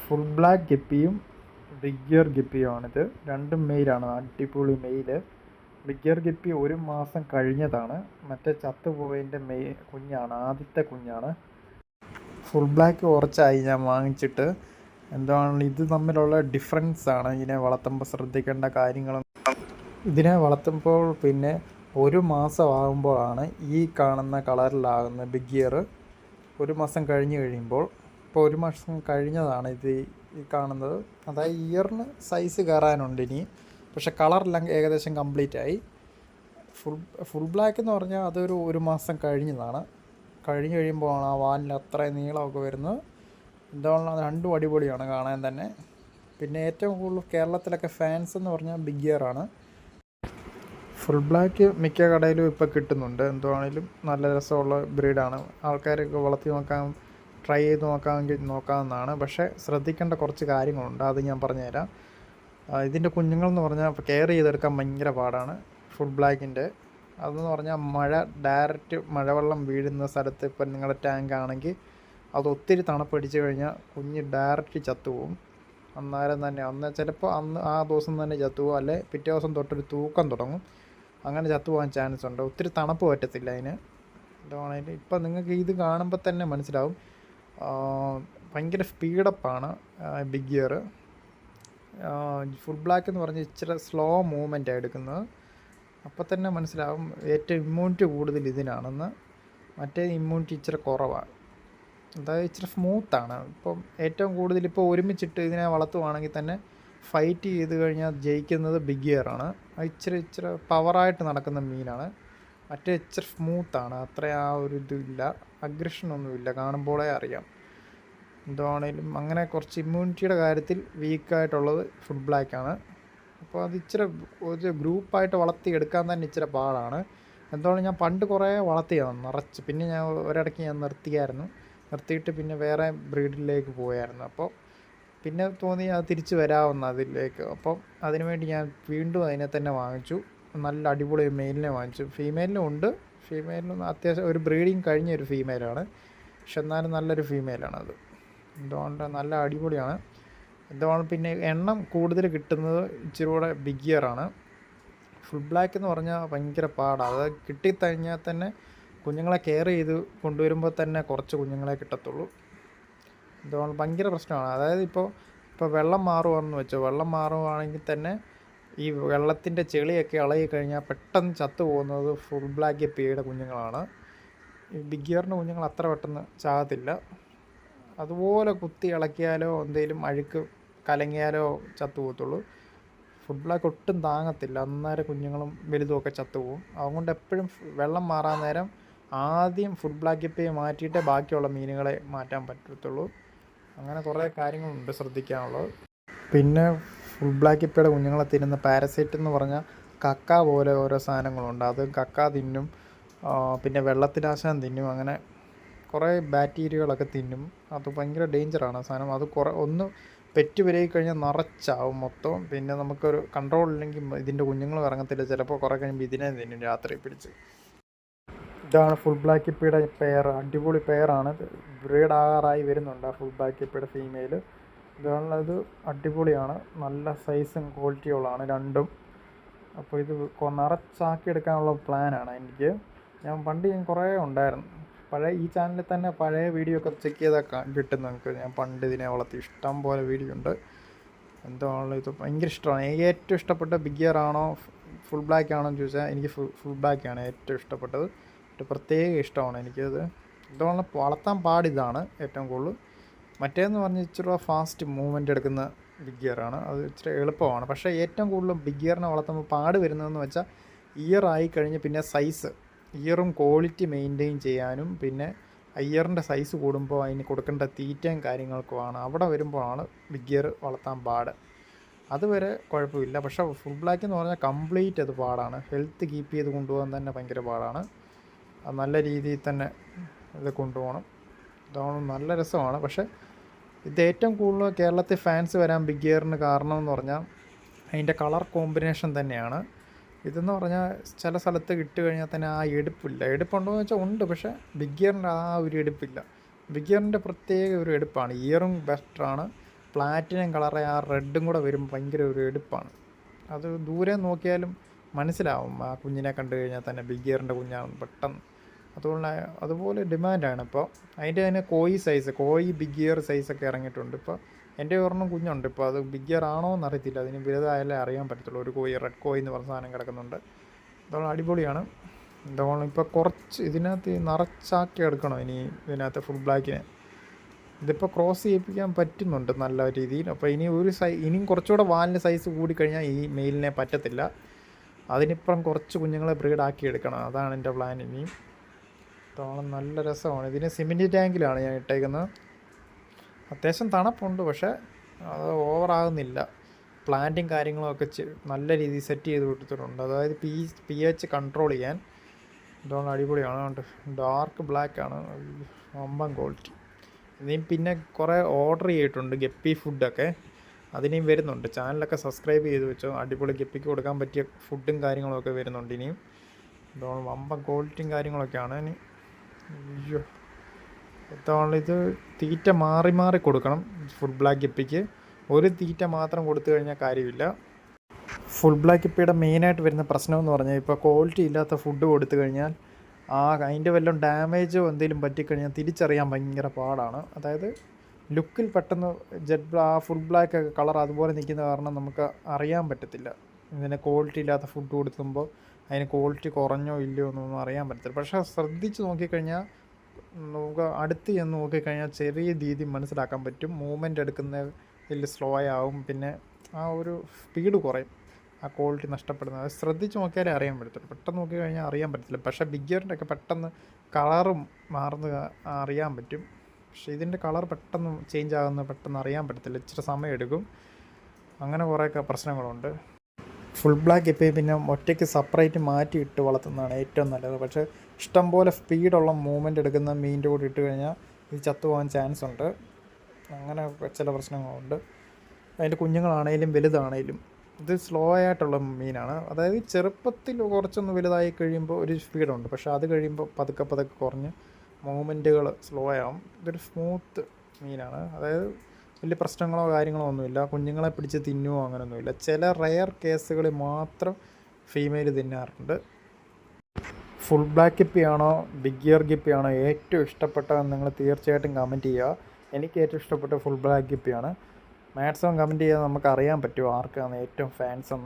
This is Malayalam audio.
ഫുൾ ബ്ലാക്ക് ഗപ്പിയും ബിഗ് ഇയർ ഗപ്പിയുമാണിത്. രണ്ടും മെയിലാണ്, അടിപൊളി മെയില്. ബിഗ് ഇയർ ഗപ്പി 1 മാസം കഴിഞ്ഞതാണ്, മറ്റേ ചത്തുപോയതിൻ്റെ കുഞ്ഞാണ്, ആദ്യത്തെ കുഞ്ഞാണ്. ഫുൾ ബ്ലാക്ക് കുറച്ചായി ഞാൻ വാങ്ങിച്ചിട്ട്. എന്താണ് ഇത് തമ്മിലുള്ള ഡിഫറൻസാണ് ഇതിനെ വളർത്തുമ്പോൾ ശ്രദ്ധിക്കേണ്ട കാര്യങ്ങളും. ഇതിനെ വളർത്തുമ്പോൾ പിന്നെ 1 മാസം ആകുമ്പോഴാണ് ഈ കാണുന്ന കളറിലാകുന്ന ബിഗ് ഇയർ. 1 മാസം കഴിഞ്ഞ് കഴിയുമ്പോൾ, ഇപ്പോൾ 1 മാസം കഴിഞ്ഞതാണ് ഇത് ഈ കാണുന്നത്. അതായത് ഇയറിന് സൈസ് കയറാനുണ്ട് ഇനി, പക്ഷെ കളറെല്ലാം ഏകദേശം കംപ്ലീറ്റ് ആയി. ഫുൾ ബ്ലാക്ക് എന്ന് പറഞ്ഞാൽ അതൊരു 1 മാസം കഴിഞ്ഞതാണ്. കഴിഞ്ഞ് കഴിയുമ്പോഴാണ് ആ വാലിന് അത്രയും നീളമൊക്കെ വരുന്നത്. എന്താണ് രണ്ടും അടിപൊളിയാണ് കാണാൻ തന്നെ. പിന്നെ ഏറ്റവും കൂടുതൽ കേരളത്തിലൊക്കെ ഫാൻസ് എന്ന് പറഞ്ഞാൽ ബിഗ് ഇയർ ആണ്. ഫുൾ ബ്ലാക്ക് മിക്ക കടയിലും ഇപ്പോൾ കിട്ടുന്നുണ്ട്. എന്തുവാണെങ്കിലും നല്ല രസമുള്ള ബ്രീഡാണ്. ആൾക്കാരൊക്കെ വളർത്തി നോക്കാൻ, ട്രൈ ചെയ്ത് നോക്കാമെങ്കിൽ നോക്കാവുന്നതാണ്. പക്ഷേ ശ്രദ്ധിക്കേണ്ട കുറച്ച് കാര്യങ്ങളുണ്ട്, അത് ഞാൻ പറഞ്ഞുതരാം. ഇതിൻ്റെ കുഞ്ഞുങ്ങളെന്ന് പറഞ്ഞാൽ കെയർ ചെയ്തെടുക്കാൻ ഭയങ്കര പാടാണ് ഫുൾ ബ്ലാക്കിൻ്റെ. അതെന്ന് പറഞ്ഞാൽ ഡയറക്റ്റ് മഴവെള്ളം വീഴുന്ന സ്ഥലത്ത്, ഇപ്പം നിങ്ങളുടെ ടാങ്ക് ആണെങ്കിൽ അത് ഒത്തിരി തണുപ്പടിച്ച് കഴിഞ്ഞാൽ കുഞ്ഞ് ഡയറക്റ്റ് ചത്തുപോകും. അന്നേരം തന്നെ ചിലപ്പോൾ ആ ദിവസം തന്നെ ചത്തുപോകും, അല്ലെ പിറ്റേ ദിവസം തൊട്ടൊരു തൂക്കം തുടങ്ങും. അങ്ങനെ ചത്തുപോകാൻ ചാൻസ് ഉണ്ട്. ഒത്തിരി തണുപ്പ് പറ്റത്തില്ല അതിന്. എന്താണെങ്കിലും ഇപ്പം നിങ്ങൾക്ക് ഇത് കാണുമ്പോൾ തന്നെ മനസ്സിലാവും, ഭയങ്കര സ്പീഡപ്പാണ് ബിഗ് ഇയർ. ഫുൾ ബ്ലാക്ക് എന്ന് പറഞ്ഞാൽ ഇച്ചിരി സ്ലോ മൂവ്മെൻറ്റാണ് എടുക്കുന്നത്. അപ്പോൾ തന്നെ മനസ്സിലാവും ഏറ്റവും ഇമ്മ്യൂണിറ്റി കൂടുതൽ ഇതിനാണെന്ന്. മറ്റേ ഇമ്മ്യൂണിറ്റി ഇച്ചിരി കുറവാണ്, അതായത് ഇച്ചിരി സ്മൂത്താണ്. ഇപ്പം ഏറ്റവും കൂടുതൽ ഇപ്പോൾ ഒരുമിച്ചിട്ട് ഇതിനെ വളർത്തുവാണെങ്കിൽ തന്നെ ഫൈറ്റ് ചെയ്ത് കഴിഞ്ഞാൽ ജയിക്കുന്നത് ബിഗ് ഇയർ ആണ്. ഇച്ചിരി പവറായിട്ട് നടക്കുന്ന മീനാണ്. മറ്റേ ഇച്ചിരി സ്മൂത്താണ്, അത്ര ആ ഒരു ഇതില്ല, അഗ്രഷനൊന്നുമില്ല, കാണുമ്പോഴേ അറിയാം. എന്താണേലും അങ്ങനെ കുറച്ച് ഇമ്മ്യൂണിറ്റിയുടെ കാര്യത്തിൽ വീക്കായിട്ടുള്ളത് ഫുൾ ബ്ലാക്കാണ്. അപ്പോൾ അത് ഒരു ഗ്രൂപ്പായിട്ട് വളർത്തി എടുക്കാൻ തന്നെ ഇച്ചിരി പാടാണ്. എന്താണ് ഞാൻ പണ്ട് കുറേ വളർത്തിയാണ് നിറച്ച്, പിന്നെ ഞാൻ ഒരിടയ്ക്ക് നിർത്തിയിട്ട് പിന്നെ വേറെ ബ്രീഡിലേക്ക് പോയായിരുന്നു. അപ്പോൾ പിന്നെ തോന്നി അത് തിരിച്ച് വരാവുന്ന അതിലേക്ക്. അപ്പം അതിനുവേണ്ടി ഞാൻ വീണ്ടും അതിനെ തന്നെ വാങ്ങിച്ചു. നല്ല അടിപൊളി മെയിലിനെ വാങ്ങിച്ചു. ഫീമെയിലിനും ഉണ്ട്, ഫീമെയിലിനും അത്യാവശ്യം ഒരു ബ്രീഡിങ് കഴിഞ്ഞ ഒരു ഫീമെയിലാണ്, പക്ഷെ എന്നാലും നല്ലൊരു ഫീമെയിലാണത്. എന്തുകൊണ്ട് നല്ല അടിപൊളിയാണ്. എന്തുകൊണ്ട് പിന്നെ എണ്ണം കൂടുതൽ കിട്ടുന്നത് ഇച്ചിരി കൂടെ ബിഗ് ഇയർ ആണ്. ഫുൾ ബ്ലാക്ക് എന്ന് പറഞ്ഞാൽ ഭയങ്കര പാടാണ്. അത് കിട്ടിക്കഴിഞ്ഞാൽ തന്നെ കുഞ്ഞുങ്ങളെ കെയർ ചെയ്ത് കൊണ്ടുവരുമ്പോൾ തന്നെ കുറച്ച് കുഞ്ഞുങ്ങളെ കിട്ടത്തുള്ളൂ. എന്തുകൊണ്ട് ഭയങ്കര പ്രശ്നമാണ്. അതായത് ഇപ്പോൾ വെള്ളം മാറുകയാണെന്ന് വെച്ചോ, വെള്ളം മാറുകയാണെങ്കിൽ തന്നെ ഈ വെള്ളത്തിൻ്റെ ചെളിയൊക്കെ ഇളകി കഴിഞ്ഞാൽ പെട്ടെന്ന് ചത്തു പോകുന്നത് ഫുൾ ബ്ലാക്ക് ഗപ്പിയുടെ കുഞ്ഞുങ്ങളാണ്. ഈ ബിഗ് ഇയറിൻ്റെ കുഞ്ഞുങ്ങൾ അത്ര പെട്ടെന്ന് ചാകത്തില്ല. അതുപോലെ കുത്തി ഇളക്കിയാലോ എന്തെങ്കിലും അഴുക്ക് കലങ്ങിയാലോ ചത്തു പോകത്തുള്ളൂ. ഫുൾ ബ്ലാക്ക് ഒട്ടും താങ്ങത്തില്ല, അന്നേരം കുഞ്ഞുങ്ങളും വലുതുമൊക്കെ ചത്തുപോകും. അതുകൊണ്ട് എപ്പോഴും വെള്ളം മാറാൻ നേരം ആദ്യം ഫുൾ ബ്ലാക്ക് ഗപ്പിയെ മാറ്റിയിട്ടേ ബാക്കിയുള്ള മീനുകളെ മാറ്റാൻ പറ്റത്തുള്ളൂ. അങ്ങനെ കുറേ കാര്യങ്ങളുണ്ട് ശ്രദ്ധിക്കാനുള്ളത്. പിന്നെ ഫുൾ ബ്ലാക്ക് ഗപ്പിയുടെ കുഞ്ഞുങ്ങളെ തിന്നുന്ന പാരസൈറ്റ് എന്ന് പറഞ്ഞാൽ കക്ക പോലെ ഓരോ സാധനങ്ങളുണ്ട്. അത് കക്ക തിന്നും, പിന്നെ വെള്ളത്തിലാശാൻ തിന്നും, അങ്ങനെ കുറേ ബാക്ടീരിയകളൊക്കെ തിന്നും. അത് ഭയങ്കര ഡേഞ്ചറാണ് ആ സാധനം. അത് ഒന്ന് പെറ്റ് വരയി കഴിഞ്ഞാൽ നിറച്ചാവും മൊത്തം. പിന്നെ നമുക്കൊരു കൺട്രോൾ ഇല്ലെങ്കിൽ ഇതിൻ്റെ കുഞ്ഞുങ്ങൾ ഇറങ്ങത്തില്ല. ചിലപ്പോൾ കുറേ കഴിയുമ്പോൾ ഇതിനെ തിന്നും രാത്രി പിടിച്ച്. ഇതാണ് ഫുൾ ബ്ലാക്ക് ഗപ്പിയുടെ പെയർ. അടിപൊളി പെയറാണ്. ബ്രീഡാകാറായി വരുന്നുണ്ട് ആ ഫുൾ ബ്ലാക്ക് ഗപ്പിയുടെ ഫീമെയിൽ. ഇതാണത് അടിപൊളിയാണ്, നല്ല സൈസും ക്വാളിറ്റിയുള്ളതാണ് രണ്ടും. അപ്പോൾ ഇത് നിറച്ചാക്കി എടുക്കാനുള്ള പ്ലാനാണ് എനിക്ക്. ഞാൻ കുറേ ഉണ്ടായിരുന്നു. ഈ ചാനലിൽ തന്നെ പഴയ വീഡിയോ ഒക്കെ ചെക്ക് ചെയ്താൽ കിട്ടും നിങ്ങൾക്ക്. ഞാൻ പണ്ട് ഇതിനെ വളർത്തി ഇഷ്ടം പോലെ വീഡിയോ ഉണ്ട്. എന്താണല്ലോ ഇത് ഭയങ്കര ഇഷ്ടമാണ്. എനിക്ക് ഏറ്റവും ഇഷ്ടപ്പെട്ട ബിഗ് ഇയർ ആണോ ഫുൾ ബ്ലാക്ക് ആണോ എന്ന് ചോദിച്ചാൽ എനിക്ക് ഫുൾ ബ്ലാക്കാണ് ഏറ്റവും ഇഷ്ടപ്പെട്ടത്. ഒരു പ്രത്യേക ഇഷ്ടമാണ് എനിക്കത്. ഇതുകൊണ്ട് വളർത്താൻ പാടിതാണ് ഏറ്റവും കൂടുതൽ. മറ്റേതെന്ന് പറഞ്ഞാൽ ഇച്ചിരി ഫാസ്റ്റ് മൂവ്മെൻറ്റ് എടുക്കുന്ന ബിഗ് ഇയർ ആണ്, അത് ഇച്ചിരി എളുപ്പമാണ്. പക്ഷേ ഏറ്റവും കൂടുതൽ ബിഗ് ഇയറിനെ വളർത്തുമ്പോൾ പാട് വരുന്നതെന്ന് വെച്ചാൽ ഇയർ ആയി കഴിഞ്ഞ് പിന്നെ സൈസ്, ഇയറും ക്വാളിറ്റി മെയിൻറ്റെയിൻ ചെയ്യാനും, പിന്നെ ഇയറിൻ്റെ സൈസ് കൂടുമ്പോൾ അതിന് കൊടുക്കേണ്ട തീറ്റയും കാര്യങ്ങൾക്കുമാണ്. അവിടെ വരുമ്പോഴാണ് ബിഗ് ഇയർ വളർത്താൻ പാട്. അതുവരെ കുഴപ്പമില്ല. പക്ഷേ ഫുൾ ബ്ലാക്ക് എന്ന് പറഞ്ഞാൽ കംപ്ലീറ്റ് അത് പാടാണ്. ഹെൽത്ത് കീപ്പ് ചെയ്ത് കൊണ്ടുപോകാൻ തന്നെ ഭയങ്കര പാടാണ്. അത് നല്ല രീതിയിൽ തന്നെ ഇത് കൊണ്ടുപോകണം. ഇതാണ് നല്ല രസമാണ്. പക്ഷേ ഇത് ഏറ്റവും കൂടുതൽ കേരളത്തിൽ ഫാൻസ് വരാൻ ബിഗ് ഇയറിന് കാരണം എന്ന് പറഞ്ഞാൽ അതിൻ്റെ കളർ കോമ്പിനേഷൻ തന്നെയാണ്. ഇതെന്ന് പറഞ്ഞാൽ ചില സ്ഥലത്ത് ഇട്ട് കഴിഞ്ഞാൽ തന്നെ ആ എടുപ്പില്ല. എടുപ്പുണ്ടോ എന്ന് വെച്ചാൽ ഉണ്ട്, പക്ഷേ ബിഗ് ഇയറിൻ്റെ ആ ഒരു എടുപ്പില്ല. ബിഗ് ഇയറിൻ്റെ പ്രത്യേക ഒരു എടുപ്പാണ്. ഇയറും ബെറ്ററാണ്, പ്ലാറ്റിനം കളറെ ആ റെഡും കൂടെ വരുമ്പോൾ ഭയങ്കര ഒരു എടുപ്പാണ്. അത് ദൂരെ നോക്കിയാലും മനസ്സിലാവും ആ കുഞ്ഞിനെ കണ്ടു കഴിഞ്ഞാൽ തന്നെ ബിഗ് ഇയറിൻ്റെ കുഞ്ഞാണെന്ന് പെട്ടെന്ന്. അതുകൊണ്ട് അതുപോലെ ഡിമാൻഡാണ് ഇപ്പോൾ. അതിൻ്റെ തന്നെ കോയി ബിഗ് ഇയർ സൈസൊക്കെ ഇറങ്ങിയിട്ടുണ്ട് ഇപ്പോൾ. എൻ്റെ ഒരെണ്ണം കുഞ്ഞുണ്ട് ഇപ്പോൾ. അത് ബിഗ് ഇയർ ആണോ എന്നറിയത്തില്ല, അതിന് വലുതായാലേ അറിയാൻ പറ്റത്തുള്ളൂ. ഒരു കോയി, റെഡ് കോയി എന്ന് പറഞ്ഞ സാധനം കിടക്കുന്നുണ്ട്. അതുകൊണ്ട് അടിപൊളിയാണ്. അതുകൊണ്ട് ഇപ്പോൾ കുറച്ച് ഇതിനകത്ത് നിറച്ചാക്കി എടുക്കണം ഇനി ഇതിനകത്ത് ഫുൾ ബ്ലാക്കിനെ. ഇതിപ്പോൾ ക്രോസ് ചെയ്യിപ്പിക്കാൻ പറ്റുന്നുണ്ട് നല്ല രീതിയിൽ. അപ്പോൾ ഇനിയും കുറച്ചുകൂടെ വാലിന് സൈസ് കൂടിക്കഴിഞ്ഞാൽ ഈ മെയിലിനെ പറ്റത്തില്ല. അതിനിപ്പം കുറച്ച് കുഞ്ഞുങ്ങളെ ബ്രീഡാക്കി എടുക്കണം, അതാണ് എൻ്റെ പ്ലാൻ ഇനിയും. തോളം നല്ല രസമാണ്. ഇതിന് സിമെൻറ്റ് ടാങ്കിലാണ് ഞാൻ ഇട്ടേക്കുന്നത്. അത്യാവശ്യം തണുപ്പുണ്ട്, പക്ഷേ അത് ഓവറാകുന്നില്ല. പ്ലാന്റും കാര്യങ്ങളൊക്കെ നല്ല രീതിയിൽ സെറ്റ് ചെയ്ത് കൊടുത്തിട്ടുണ്ട്. അതായത് pH കൺട്രോൾ ചെയ്യാൻ. ഇതുകൊണ്ട് അടിപൊളിയാണ്. ഡാർക്ക് ബ്ലാക്കാണ്, വമ്പൻ ക്വാളിറ്റി. ഇനിയും പിന്നെ കുറേ ഓർഡർ ചെയ്തിട്ടുണ്ട് ഗപ്പി ഫുഡൊക്കെ, അതിനെയും വരുന്നുണ്ട്. ചാനലൊക്കെ സബ്സ്ക്രൈബ് ചെയ്ത് വെച്ചോ. അടിപൊളി ഗപ്പിക്ക് കൊടുക്കാൻ പറ്റിയ ഫുഡും കാര്യങ്ങളൊക്കെ വരുന്നുണ്ട് ഇനിയും. ഇതുകൊണ്ട് വമ്പൻ ക്വാളിറ്റിയും കാര്യങ്ങളൊക്കെയാണ് ഇനി. അയ്യോ, ഇതുകൊണ്ട് ഇത് തീറ്റ മാറി മാറി കൊടുക്കണം ഫുൾ ബ്ലാക്ക് ഗപ്പിക്ക്. ഒരു തീറ്റ മാത്രം കൊടുത്തു കഴിഞ്ഞാൽ കാര്യമില്ല. ഫുൾ ബ്ലാക്ക് ഗപ്പിയുടെ മെയിനായിട്ട് വരുന്ന പ്രശ്നം എന്ന് പറഞ്ഞാൽ ഇപ്പോൾ ക്വാളിറ്റി ഇല്ലാത്ത ഫുഡ് കൊടുത്തു കഴിഞ്ഞാൽ അതിൻ്റെ വല്ലതും ഡാമേജോ എന്തെങ്കിലും പറ്റിക്കഴിഞ്ഞാൽ തിരിച്ചറിയാൻ ഭയങ്കര പാടാണ്. അതായത് ലുക്കിൽ പെട്ടെന്ന് ഫുൾ ബ്ലാക്ക് കളർ അതുപോലെ നിൽക്കുന്ന കാരണം നമുക്ക് അറിയാൻ പറ്റത്തില്ല. ഇതിന് ക്വാളിറ്റി ഇല്ലാത്ത ഫുഡ് കൊടുക്കുമ്പോൾ അതിന് ക്വാളിറ്റി കുറഞ്ഞോ ഇല്ലയോ എന്നൊന്നും അറിയാൻ പറ്റത്തില്ല. പക്ഷേ ശ്രദ്ധിച്ച് നോക്കിക്കഴിഞ്ഞാൽ നമുക്ക് അടുത്ത് ചെന്ന് നോക്കിക്കഴിഞ്ഞാൽ ചെറിയ രീതി മനസ്സിലാക്കാൻ പറ്റും. മൂവ്മെൻറ്റ് എടുക്കുന്നതിൽ സ്ലോ ആവും, പിന്നെ ആ ഒരു സ്പീഡ് കുറയും, ആ ക്വാളിറ്റി നഷ്ടപ്പെടുന്നത്. അത് ശ്രദ്ധിച്ച് നോക്കിയാലേ അറിയാൻ പറ്റത്തുള്ളൂ. പെട്ടെന്ന് നോക്കി കഴിഞ്ഞാൽ അറിയാൻ പറ്റത്തില്ല. പക്ഷേ ബിഗ് ഇയറിൻ്റെ ഒക്കെ പെട്ടെന്ന് കളറും മാറുന്ന അറിയാൻ പറ്റും. പക്ഷേ ഇതിൻ്റെ കളർ പെട്ടെന്ന് ചേഞ്ച് ആകുന്ന പെട്ടെന്ന് അറിയാൻ പറ്റത്തില്ല, ഇച്ചിരി സമയം എടുക്കും. അങ്ങനെ കുറേയൊക്കെ പ്രശ്നങ്ങളുണ്ട്. ഫുൾ ബ്ലാക്ക് ഇപ്പോൾ പിന്നെ ഒറ്റയ്ക്ക് സെപ്പറേറ്റ് മാറ്റി ഇട്ട് വളർത്തുന്നതാണ് ഏറ്റവും നല്ലത്. പക്ഷേ ഇഷ്ടംപോലെ സ്പീഡുള്ള മൂവ്മെൻറ്റ് എടുക്കുന്ന മീനിൻ്റെ കൂടെ ഇട്ട് കഴിഞ്ഞാൽ ഇത് ചത്തുപോകാൻ ചാൻസ് ഉണ്ട്. അങ്ങനെ ചില പ്രശ്നങ്ങളുണ്ട്. അതിൻ്റെ കുഞ്ഞുങ്ങളാണേലും വലുതാണേലും ഇത് സ്ലോ ആയിട്ടുള്ള മീനാണ്. അതായത് ചെറുപ്പത്തിൽ കുറച്ചൊന്ന് വലുതായി കഴിയുമ്പോൾ ഒരു സ്പീഡുണ്ട്, പക്ഷേ അത് കഴിയുമ്പോൾ പതുക്കെ കുറഞ്ഞ് മൂവ്മെൻറ്റുകൾ സ്ലോ ആവും. ഇതൊരു സ്മൂത്ത് മീനാണ്. അതായത് വലിയ പ്രശ്നങ്ങളോ കാര്യങ്ങളോ ഒന്നുമില്ല. കുഞ്ഞുങ്ങളെ പിടിച്ച് തിന്നുവോ അങ്ങനെയൊന്നുമില്ല. ചില റെയർ കേസുകളിൽ മാത്രം ഫീമെയിൽ തിന്നാറുണ്ട്. ഫുൾ ബ്ലാക്ക് ഗപ്പിയാണോ ബിഗ് ഇയർ ഗപ്പിയാണോ ഏറ്റവും ഇഷ്ടപ്പെട്ടതെന്ന് നിങ്ങൾ തീർച്ചയായിട്ടും കമൻറ്റ് ചെയ്യുക. എനിക്ക് ഏറ്റവും ഇഷ്ടപ്പെട്ട ഫുൾ ബ്ലാക്ക് ഗപ്പിയാണ്. മാക്സിമം കമൻറ്റ് ചെയ്യാൻ നമുക്ക് അറിയാൻ പറ്റുമോ ആർക്കാണ് ഏറ്റവും ഫാൻസ് എന്ന്.